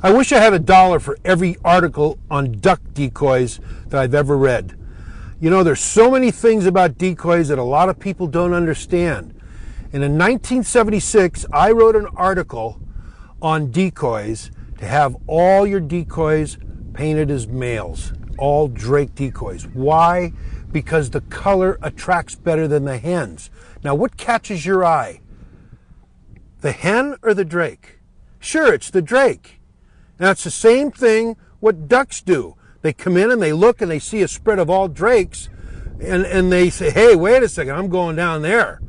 I wish I had $1 for every article on duck decoys that I've ever read. You know, there's so many things about decoys that a lot of people don't understand. And in 1976, I wrote an article on decoys to have all your decoys painted as males, all drake decoys. Why? Because the color attracts better than the hens. Now, what catches your eye? The hen or the drake? Sure, it's the drake. Now, it's the same thing what ducks do. They come in and they look and they see a spread of all drakes and they say, hey, wait a second, I'm going down there.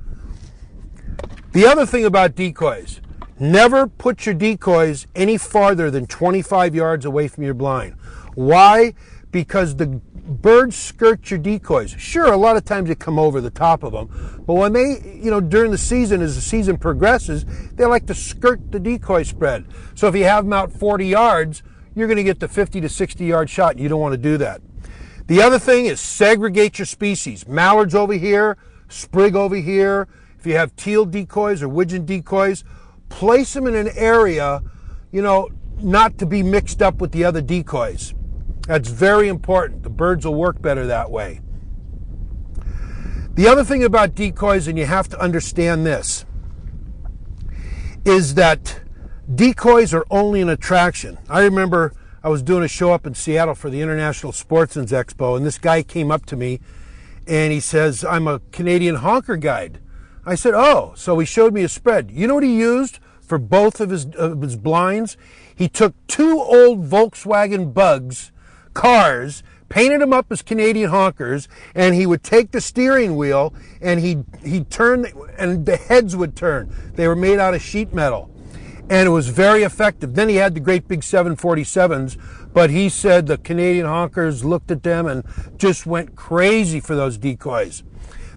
The other thing about decoys, never put your decoys any farther than 25 yards away from your blind. Why? Because the birds skirt your decoys. Sure, a lot of times they come over the top of them, but when they, during the season, as the season progresses, they like to skirt the decoy spread. So if you have them out 40 yards, you're going to get the 50 to 60 yard shot, and you don't want to do that. The other thing is segregate your species. Mallards over here, sprig over here. If you have teal decoys or widgeon decoys, place them in an area, not to be mixed up with the other decoys. That's very important. The birds will work better that way. The other thing about decoys, and you have to understand this, is that decoys are only an attraction. I remember I was doing a show up in Seattle for the International Sportsman's Expo, and this guy came up to me and he says, I'm a Canadian honker guide. I said, oh, so he showed me a spread. You know what he used for both of his blinds? He took 2 old Volkswagen Bugs cars, painted them up as Canadian honkers, and he would take the steering wheel and he'd turn, and the heads would turn. They were made out of sheet metal. And it was very effective. Then he had the great big 747s, but he said the Canadian honkers looked at them and just went crazy for those decoys.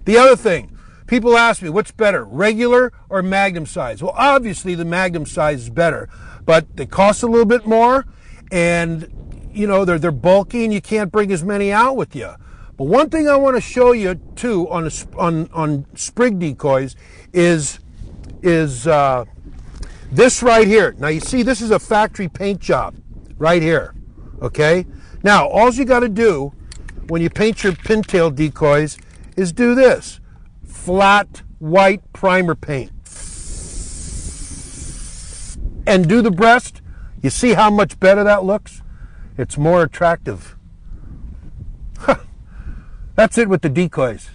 The other thing, people ask me, what's better, regular or magnum size? Well, obviously the magnum size is better, but they cost a little bit more, and they're bulky and you can't bring as many out with you. But one thing I want to show you too on sprig decoys is this right here. Now you see this is a factory paint job right here. Okay? Now all you got to do when you paint your pintail decoys is do this. Flat white primer paint. And do the breast. You see how much better that looks? It's more attractive. That's it with the decoys.